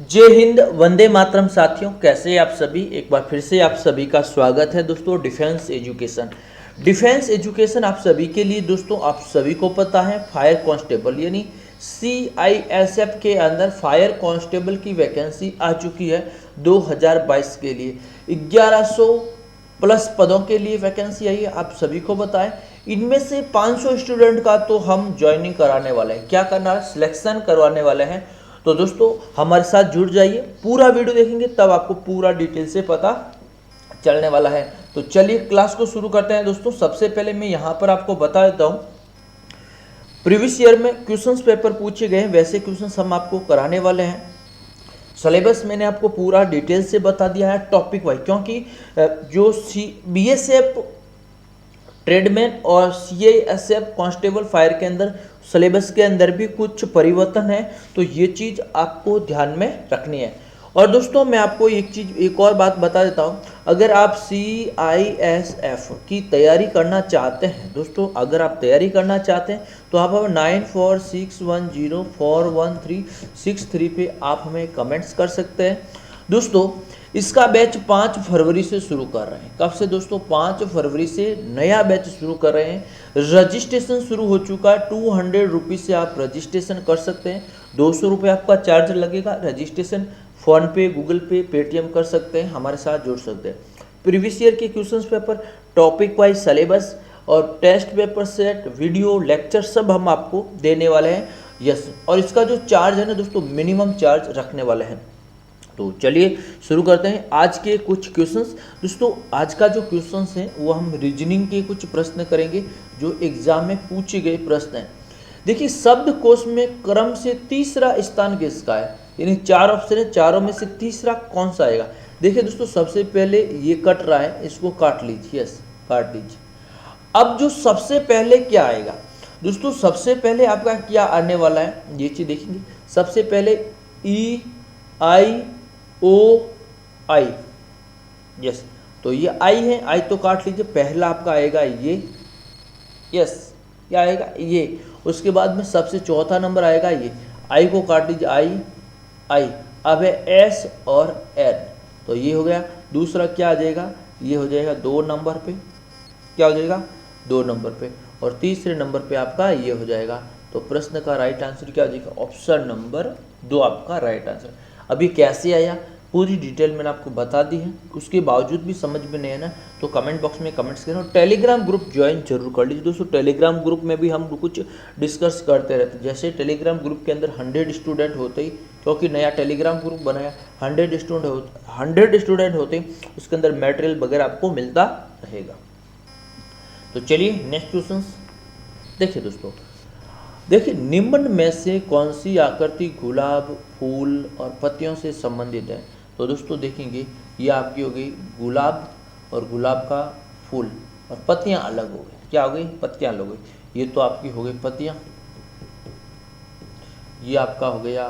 जय हिंद, वंदे मातरम। साथियों, कैसे हैं आप सभी। एक बार फिर से आप सभी का स्वागत है दोस्तों डिफेंस एजुकेशन। डिफेंस एजुकेशन आप सभी के लिए दोस्तों, आप सभी को पता है फायर कांस्टेबल यानी CISF के अंदर फायर कांस्टेबल की वैकेंसी आ चुकी है 2022 के लिए। 1100 प्लस पदों के लिए वैकेंसी आई है, आप सभी को बताएं। इनमें से 500 स्टूडेंट का तो हम ज्वाइनिंग कराने वाले हैं। क्या करना है, सिलेक्शन करवाने वाले हैं। तो दोस्तों हमारे साथ जुड़ जाइए, पूरा वीडियो देखेंगे तब आपको पूरा डिटेल से पता चलने वाला है। तो चलिए क्लास को शुरू करते हैं दोस्तों। सबसे पहले मैं यहाँ पर आपको बता देता हूँ, प्रीवियस ईयर में क्वेश्चंस पेपर पूछे गए हैं, वैसे क्वेश्चंस हम आपको कराने वाले हैं। सिलेबस मैंने आपको पूरा डिटेल से बता दिया है टॉपिक वाइज, क्योंकि जो BSF ट्रेडमैन और CISF कांस्टेबल फायर के अंदर सिलेबस के अंदर भी कुछ परिवर्तन है, तो ये चीज़ आपको ध्यान में रखनी है। और दोस्तों मैं आपको एक और बात बता देता हूँ, अगर आप CISF की तैयारी करना चाहते हैं दोस्तों, अगर आप तैयारी करना चाहते हैं तो आप 9461041363 पे आप हमें कमेंट्स कर सकते हैं दोस्तों। इसका बैच 5 फरवरी से शुरू कर रहे हैं। कब से दोस्तों? 5 फरवरी से नया बैच शुरू कर रहे हैं। रजिस्ट्रेशन शुरू हो चुका है। 200 रुपीज़ से आप रजिस्ट्रेशन कर सकते हैं। 200 रुपये आपका चार्ज लगेगा registration. PhonePe, Google Pay, Paytm कर सकते हैं, हमारे साथ जुड़ सकते हैं। प्रीवियस ईयर के questions paper, topic wise syllabus और test paper set, video lecture सब हम आपको देने वाले हैं। यस, और इसका जो चार्ज है ना दोस्तों, मिनिमम चार्ज रखने वाले हैं। तो चलिए शुरू करते हैं आज के कुछ क्वेश्चंस दोस्तों। आज का जो क्वेश्चंस हैं वो हम रीजनिंग के कुछ प्रश्न करेंगे जो एग्जाम में पूछे गए प्रश्न हैं। देखिए, शब्दकोश में क्रम से तीसरा स्थान किसका है, यानी 4 ऑप्शन है, चारों में से तीसरा कौन सा आएगा। देखिए दोस्तों, सबसे पहले ये कट रहा है, इसको काट लीजिए। यस, काट लीजिए। अब जो सबसे पहले क्या आएगा दोस्तों, सबसे पहले आपका क्या आने वाला है ये चीज देखेंगे। सबसे पहले EIOI। यस, तो ये आई है, आई तो काट लीजिए। पहला आपका आएगा ये। यस, क्या आएगा ये। उसके बाद में सबसे चौथा नंबर आएगा ये। आई को काट लीजिए, आई। अब है S और N, तो ये हो गया। दूसरा क्या आ जाएगा, ये हो जाएगा 2 नंबर पे। क्या हो जाएगा, 2 नंबर पे। और तीसरे नंबर पे आपका ये हो जाएगा। तो प्रश्न का राइट आंसर क्या हो जाएगा, ऑप्शन नंबर 2 आपका राइट आंसर। अभी कैसे आया पूरी डिटेल मैंने आपको बता दी है, उसके बावजूद भी समझ में नहीं है ना, तो कमेंट बॉक्स में कमेंट्स करें। और टेलीग्राम ग्रुप ज्वाइन जरूर कर लीजिए दोस्तों। टेलीग्राम ग्रुप में भी हम कुछ डिस्कस करते रहते हैं। जैसे टेलीग्राम ग्रुप के अंदर 100 स्टूडेंट होते ही, क्योंकि नया टेलीग्राम ग्रुप बनाया, 100 स्टूडेंट होते ही उसके अंदर मटेरियल वगैरह आपको मिलता रहेगा। तो चलिए नेक्स्ट क्वेश्चन देखिए दोस्तों। देखिए, निम्न में से कौन सी आकृति गुलाब, फूल और पत्तियों से संबंधित है। तो दोस्तों देखेंगे, ये आपकी हो गई गुलाब और गुलाब का फूल, और पत्तियां अलग हो गई। क्या हो गई, पत्तियां अलग हो गई। ये तो आपकी हो गई पत्तियां, ये आपका हो गया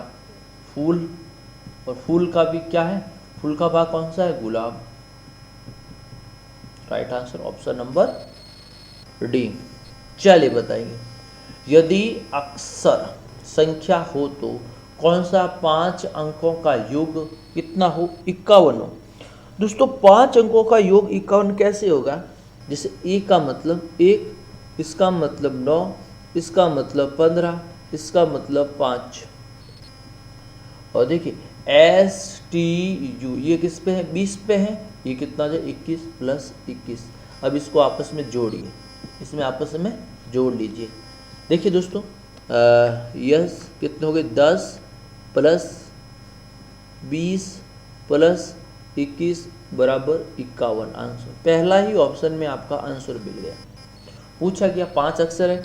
फूल, और फूल का भी क्या है, फूल का भाग कौन सा है, गुलाब। Right answer option number D। चलिए बताइए, यदि अक्षर संख्या हो तो कौन सा 5 अंकों का योग कितना हो, 51 हो। दोस्तों 5 अंकों का योग 51 कैसे होगा, जैसे A का मतलब 1, इसका मतलब 9, इसका मतलब 15, इसका मतलब 5। और देखिए STU ये किस पे है, 20 पे है। ये कितना है, 21 + 21। अब इसको आपस में जोड़िए, इसमें आपस में जोड़ लीजिए। देखिए दोस्तों, यस कितने हो गए, 10 + 20 + 21 = 51 आंसर। पहला ही ऑप्शन में आपका आंसर मिल गया। पूछा गया 5 अक्षर है,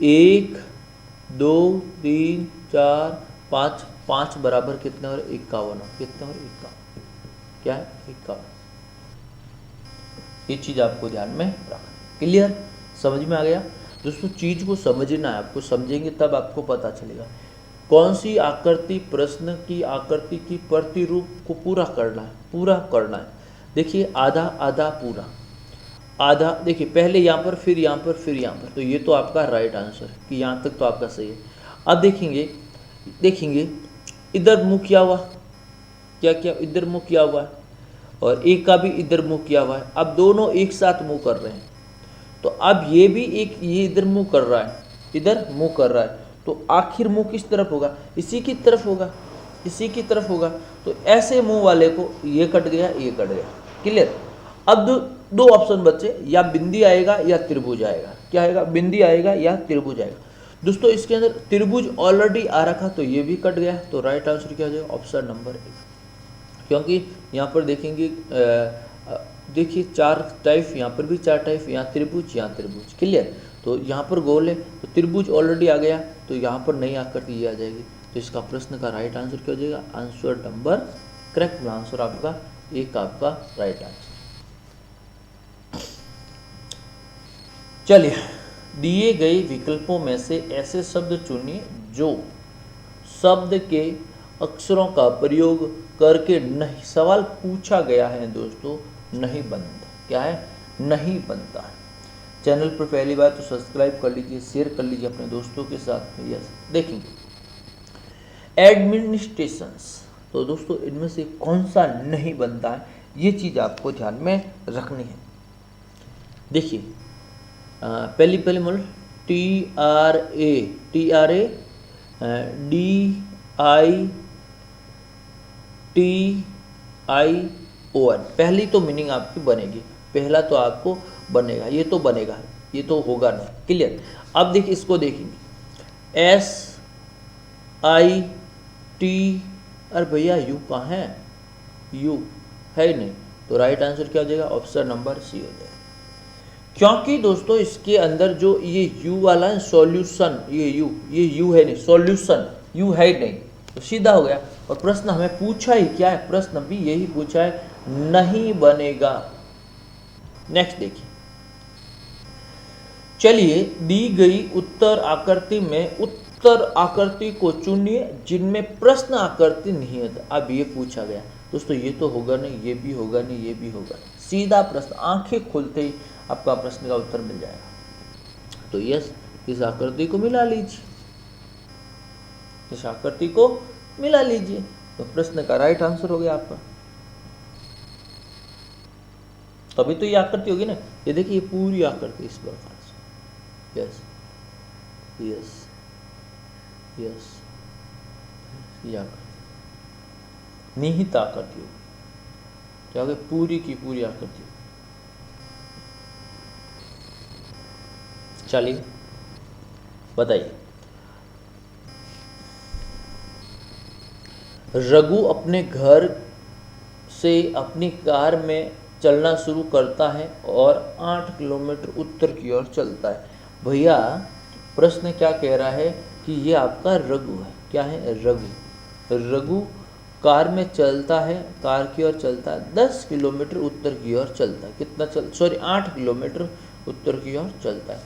1 2 3 4 5, 5 बराबर कितने और 51, कितने और 51, क्या है 51। ये चीज़ आपको ध्यान में रखना। क्लियर, समझ में आ गया दोस्तों। चीज़ को समझना है आपको, समझेंगे तब आपको पता चलेगा कौन सी आकृति प्रश्न की आकृति की प्रतिरूप को पूरा करना है। देखिए आधा आधा पूरा, आधा देखिए पहले यहाँ पर, फिर यहाँ पर, फिर यहाँ पर। तो ये तो आपका राइट आंसर है कि यहाँ तक तो आपका सही है। अब देखेंगे इधर मुँह क्या हुआ, क्या किया, इधर मुंह किया हुआ है, और एक का भी इधर मुंह किया हुआ है। अब दोनों एक साथ मुंह कर रहे हैं, तो अब ये भी एक, ये इधर मुंह कर रहा है, इधर मुंह कर रहा है, तो आखिर मुंह किस तरफ होगा, इसी की तरफ होगा, इसी की तरफ होगा। तो ऐसे मुंह वाले को ये कट गया, ये कट गया, क्लियर। अब दो ऑप्शन बचे, या बिंदी आएगा या त्रिभुज आएगा। क्या आएगा, बिंदी आएगा या त्रिभुज आएगा। दोस्तों इसके अंदर त्रिभुज ऑलरेडी आ रखा, तो ये भी कट गया, तो राइट आंसर क्या हो जाएगा, ऑप्शन नंबर ए। क्योंकि यहाँ पर देखेंगे, देखिए 4 टाइप, यहाँ पर भी 4 टाइप, यहाँ त्रिभुज, यहाँ त्रिभुज, क्लियर। तो यहाँ पर गोल है, तो त्रिभुज ऑलरेडी आ गया, तो यहाँ पर नहीं आकर ये आ जाएगी। तो इसका प्रश्न का राइट आंसर क्या हो जाएगा, आंसर नंबर, करेक्ट आंसर आपका एक, आपका राइट आंसर। चलिए, दिए गए विकल्पों में से ऐसे शब्द चुनिए जो शब्द के अक्षरों का प्रयोग करके नहीं, सवाल पूछा गया है दोस्तों, नहीं बनता। क्या है, नहीं बनता है। चैनल पर पहली बार तो सब्सक्राइब कर लीजिए, शेयर कर लीजिए अपने दोस्तों के साथ। यस, देखेंगे एडमिनिस्ट्रेशंस, तो दोस्तों इनमें से कौन सा नहीं बनता है, ये चीज़ आपको ध्यान में रखनी है। देखिए पहली मतलब TRADITION, पहली तो मीनिंग आपकी बनेगी, पहला तो आपको बनेगा, ये तो बनेगा, ये तो होगा नहीं, क्लियर। अब देखिए इसको देखेंगे SIT, अरे भैया यू कहाँ है, यू है ही नहीं, तो राइट आंसर क्या हो जाएगा, ऑप्शन नंबर सी हो जाएगा। क्योंकि दोस्तों इसके अंदर जो ये यू वाला है, सॉल्यूशन, ये यू है नहीं, सॉल्यूशन यू है ही नहीं, तो सीधा हो गया। और प्रश्न हमें पूछा ही क्या है, प्रश्न भी यही पूछा है, नहीं बनेगा। नेक्स्ट देखिए, चलिए दी गई उत्तर आकृति में उत्तर आकृति को चुनिए जिनमें प्रश्न आकृति नहीं है। अब ये पूछा गया दोस्तों, ये तो होगा नहीं, ये भी होगा नहीं, ये भी होगा नहीं, सीधा प्रश्न, आंखें खुलते ही आपका प्रश्न का उत्तर मिल जाएगा। तो यस, इस आकृति को मिला लीजिए, इस आकृति को मिला लीजिए, तो प्रश्न का राइट आंसर हो गया आपका। तभी तो ये आकृति होगी ना, ये देखिए ये पूरी आकृति इस प्रकार से, यस यस यस, ये आकृति निहित आकृति होगी, क्या होगी, पूरी की पूरी आकृति। चलिए बताइए, रघु अपने घर से अपनी कार में चलना शुरू करता है और 8 किलोमीटर उत्तर की ओर चलता है। भैया प्रश्न क्या कह रहा है कि ये आपका रघु है, क्या है, रघु। रघु कार में चलता है, कार की ओर चलता है, 10 किलोमीटर उत्तर की ओर चलता है, कितना 8 किलोमीटर उत्तर की ओर चलता है।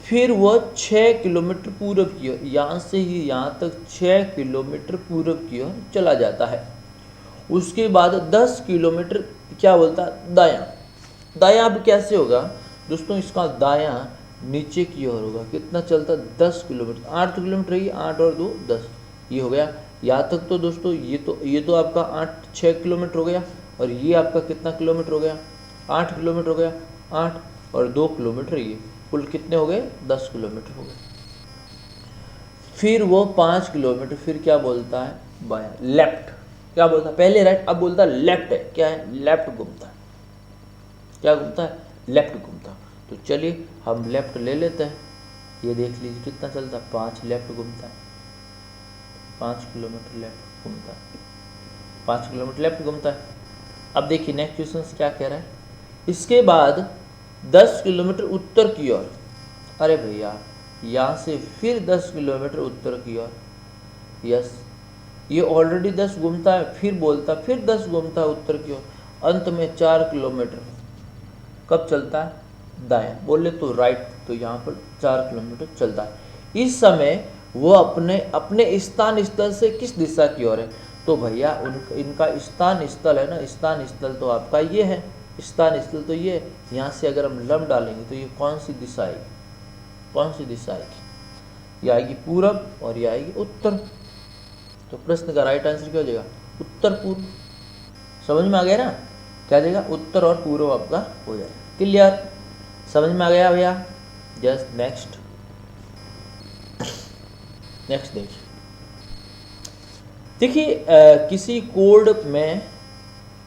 फिर वह 6 किलोमीटर पूर्व की ओर, यहाँ से ही यहाँ तक 6 किलोमीटर पूर्व की ओर चला जाता है। उसके बाद 10 किलोमीटर क्या बोलता है, दायां। दायां अब कैसे होगा दोस्तों, इसका दायां नीचे की ओर होगा, कितना चलता, 10 किलोमीटर, 8 किलोमीटर ही, 8 और 2 10, ये हो गया। यहाँ तक तो दोस्तों ये तो आपका 6 किलोमीटर हो गया, और ये आपका कितना किलोमीटर हो गया, 8 किलोमीटर हो गया, 8 और 2 किलोमीटर, ये कुल कितने हो गए, 10 किलोमीटर हो गए। फिर वो 5 किलोमीटर फिर क्या बोलता है, बायां, लेफ्ट। क्या बोलता है, पहले राइट, अब बोलता है लेफ्ट है, क्या है, लेफ्ट घूमता है, क्या घूमता है, लेफ्ट घूमता है। तो चलिए हम लेफ्ट ले लेते हैं, ये देख लीजिए कितना चलता है, 5 लेफ्ट घूमता है, 5 किलोमीटर लेफ्ट घूमता है, 5 किलोमीटर लेफ्ट घूमता है। अब देखिए नेक्स्ट क्वेश्चन क्या कह रहा है, इसके बाद 10 किलोमीटर उत्तर की ओर, अरे भैया यहाँ से फिर 10 किलोमीटर उत्तर की ओर, यस, ये ऑलरेडी 10 घूमता है, फिर बोलता है फिर 10 घूमता है उत्तर की ओर, अंत में 4 किलोमीटर कब चलता है, दायां। बोले तो राइट, तो यहाँ पर 4 किलोमीटर चलता है। इस समय वो अपने स्थान स्थल से किस दिशा की ओर है, तो भैया इनका स्थान स्थल है ना, स्थान स्थल तो आपका ये है, स्थान स्थल तो ये, यहाँ से अगर हम लंब डालेंगे तो ये कौन सी दिशा आएगी, कौन सी दिशा आएगी, ये आएगी पूरब और ये आएगी उत्तर। तो प्रश्न का राइट आंसर क्या हो जाएगा, उत्तर पूर्व। समझ में आ गया ना, क्या देगा, उत्तर और पूर्व आपका हो जाएगा। क्लियर, समझ में आ गया भैया। जस्ट नेक्स्ट देखिए किसी कोड में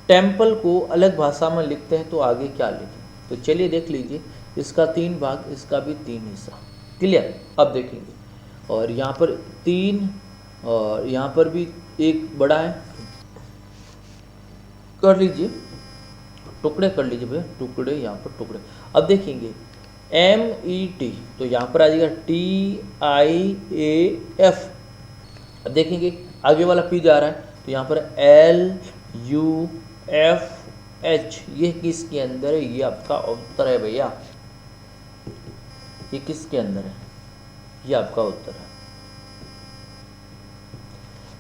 टेम्पल को अलग भाषा में लिखते हैं तो आगे क्या लिखें। तो चलिए देख लीजिए, इसका 3 भाग, इसका भी 3 हिस्सा। क्लियर, अब देखेंगे। और यहाँ पर 3 और यहाँ पर भी एक बड़ा है, कर लीजिए, टुकड़े कर लीजिए भैया, टुकड़े, यहाँ पर टुकड़े। अब देखेंगे MET, तो यहाँ पर आ जाएगा TIAF। अब देखेंगे आगे वाला P जा रहा है, तो यहाँ पर LUFH, ये किसके अंदर है, ये आपका उत्तर है भैया। ये किसके अंदर है, ये आपका उत्तर है।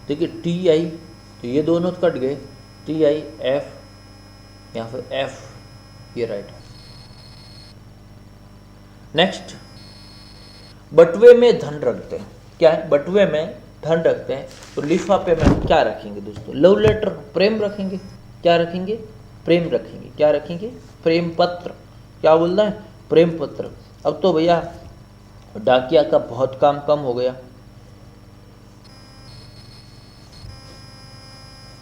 देखिए TI, तो ये दोनों कट गए, TIF, यहाँ पर F, ये राइट है। नेक्स्ट, बटुए में धन रखते हैं, क्या है, बटुए में धन रखते हैं, तो लिफाफे में हम क्या रखेंगे दोस्तों, लव लेटर, प्रेम रखेंगे। क्या रखेंगे, प्रेम रखेंगे। क्या रखेंगे, प्रेम पत्र। क्या बोलना है, प्रेम पत्र। अब तो भैया डाकिया का बहुत काम कम हो गया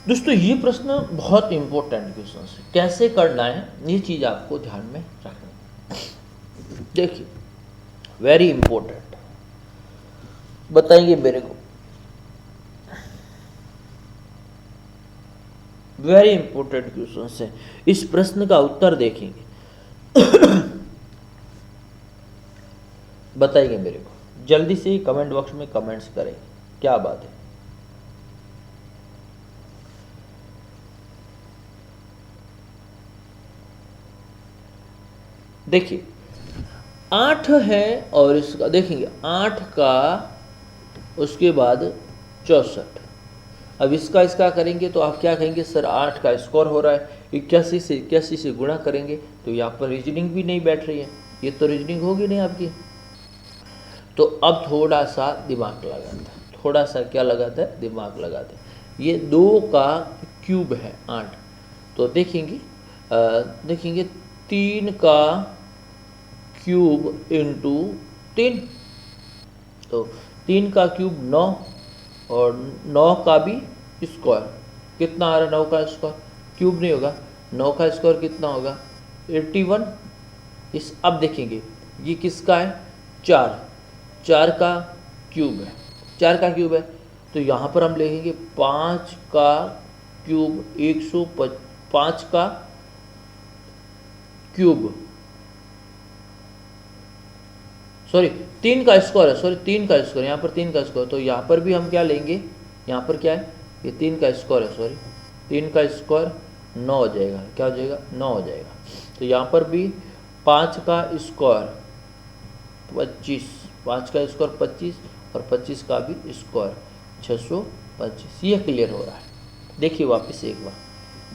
दोस्तों। ये प्रश्न बहुत इंपॉर्टेंट क्वेश्चन है, कैसे करना है ये चीज आपको ध्यान में रखना। देखिए वेरी इंपॉर्टेंट, बताइए मेरे को, वेरी इंपॉर्टेंट क्वेश्चन है। इस प्रश्न का उत्तर देखेंगे बताइए मेरे को, जल्दी से कमेंट बॉक्स में कमेंट्स करें, क्या बात है। देखिए 8 है और इसका देखेंगे 8 का उसके बाद 64। अब इसका करेंगे तो आप क्या कहेंगे, सर 8 का स्कोर हो रहा है, 81 से 81 से गुणा करेंगे तो यहाँ पर रीजनिंग भी नहीं बैठ रही है, ये तो रीजनिंग होगी नहीं आपकी। तो अब थोड़ा सा दिमाग लगाता है, थोड़ा सा क्या लगाता है, दिमाग लगाता है। ये 2 का क्यूब है 8, तो देखेंगे 3 का क्यूब इंटू 3, तो 3 का क्यूब 9 और 9 का भी स्क्वायर, कितना आ रहा है, 9 का स्क्वायर, क्यूब नहीं होगा, 9 का स्क्वायर कितना होगा, 81। इस अब देखेंगे ये किसका है, 4 का क्यूब है, 4 का क्यूब है, तो यहाँ पर हम लिखेंगे 5 का क्यूब 105 का क्यूब, सॉरी 3 का स्क्वायर है, सॉरी 3 का स्क्वायर, यहाँ पर 3 का स्क्वायर, तो यहाँ पर भी हम क्या लेंगे, यहाँ पर क्या है, ये 3 का स्क्वायर है, सॉरी 3 का स्क्वायर 9 हो जाएगा, क्या हो जाएगा, 9 हो जाएगा। तो यहाँ पर भी 5 का स्क्वायर 25, 5 का स्क्वायर 25 और 25 का भी स्क्वायर 625, ये क्लियर हो रहा है। देखिए वापस एक बार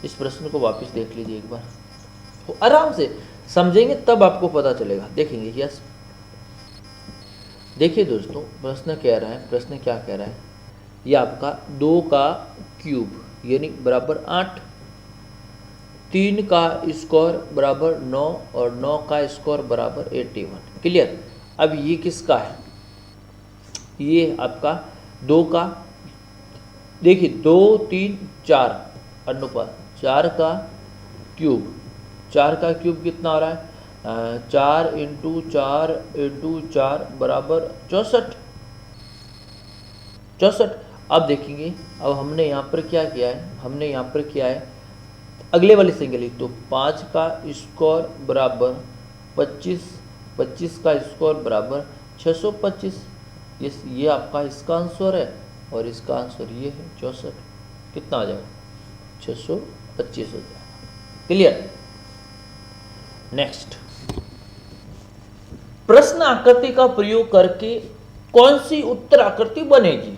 इस प्रश्न को वापस देख लीजिए एक बार, तो आराम से समझेंगे तब आपको पता चलेगा। देखेंगे यस, देखिए दोस्तों प्रश्न कह रहा है, प्रश्न क्या कह रहा है, ये आपका 2 का क्यूब यानी बराबर 8, 3 का स्क्वायर बराबर 9 और 9 का स्क्वायर बराबर 81। क्लियर। अब ये किसका है, ये आपका 2 का, देखिए 2 3 4 अनुपात 4 का क्यूब, 4 का क्यूब कितना हो रहा है, 4 इंटू 4 इंटू 4 बराबर 64। अब देखेंगे, अब हमने यहाँ पर क्या किया है, हमने यहाँ पर किया है अगले वाले सिंगल लिख, तो 5 का स्क्वायर बराबर 25, 25 का स्क्वायर बराबर 625। ये आपका इसका आंसर है और इसका आंसर ये है 64। कितना आ जाएगा, 625 हो जाएगा। क्लियर। नेक्स्ट, प्रश्न आकृति का प्रयोग करके कौन सी उत्तर आकृति बनेगी,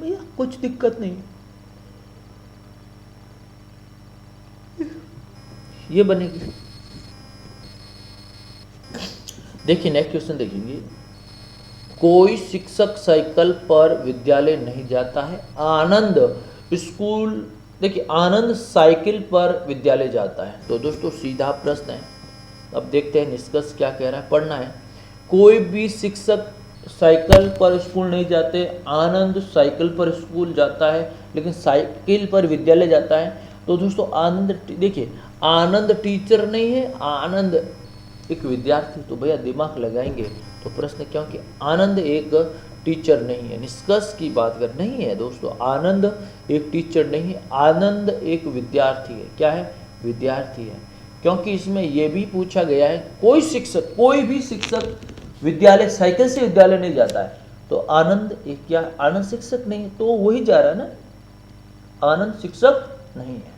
भैया कुछ दिक्कत नहीं, ये बनेगी। देखिए नेक्स्ट क्वेश्चन देखेंगे, कोई शिक्षक साइकिल पर विद्यालय नहीं जाता है, आनंद स्कूल, देखिए आनंद साइकिल पर विद्यालय जाता है। तो दोस्तों सीधा प्रश्न है, अब देखते हैं निष्कर्ष क्या कह रहा है, पढ़ना है। कोई भी शिक्षक साइकिल पर स्कूल नहीं जाते, आनंद साइकिल पर स्कूल जाता है लेकिन साइकिल पर विद्यालय जाता है। तो दोस्तों आनंद, देखिए आनंद टीचर नहीं है, आनंद एक विद्यार्थी। तो भैया दिमाग लगाएंगे तो प्रश्न क्यों कि आनंद एक टीचर नहीं है। निष्कर्ष की बात कर नहीं है दोस्तों, आनंद एक टीचर नहीं है, आनंद एक विद्यार्थी है। क्या है? विद्यार्थी है। क्योंकि इसमें यह भी पूछा गया है कोई शिक्षक, कोई भी शिक्षक विद्यालय साइकिल से विद्यालय नहीं जाता है। तो आनंद एक क्या, आनंद शिक्षक नहीं है, तो वही जा रहा है ना, आनंद शिक्षक नहीं है।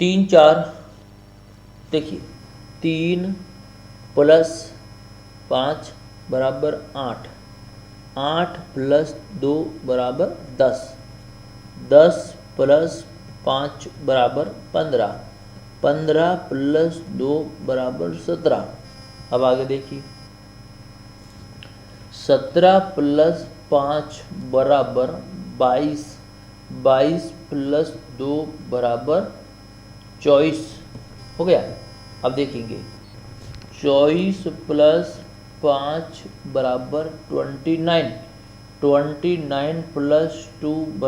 3 4 देखिए 3 + 5 = 8, 8 + 2 = 10, 10 + 5 = 15, 15 + 2 = 17। अब आगे देखिए 17 + 5 = 22, 22 + 2 = 24 हो गया। अब देखेंगे 24 + 5 = 29, 29 + 2 =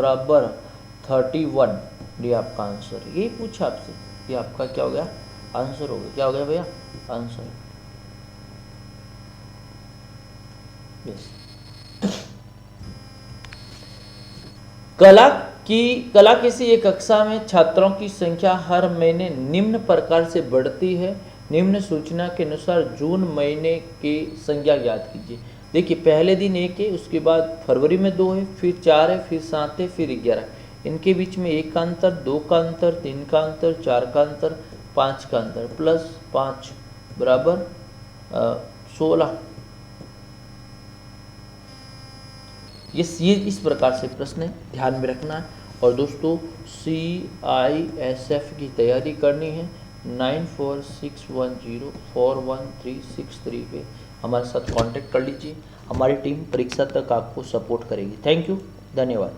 31। ये आपका आंसर है, यही पूछा आपसे, ये आपका क्या हो गया, आंसर हो गया। क्या हो गया भैया, आंसर। यस। कला किसी एक कक्षा में छात्रों की संख्या हर महीने निम्न प्रकार से बढ़ती है। निम्न सूचना के अनुसार जून महीने की संख्या ज्ञात कीजिए। देखिए पहले दिन 1 है, उसके बाद फरवरी में 2 है, फिर 4 है, फिर 7 है, फिर 11। इनके बीच में 1 का अंतर, 2 का अंतर, 3 का अंतर, 4 का अंतर, 5 का अंतर, +5 = 16। ये इस प्रकार से प्रश्न है, ध्यान में रखना है। और दोस्तों CISF की तैयारी करनी है 9461041363 पे हमारे साथ कांटेक्ट कर लीजिए। हमारी टीम परीक्षा तक आपको सपोर्ट करेगी। थैंक यू, धन्यवाद।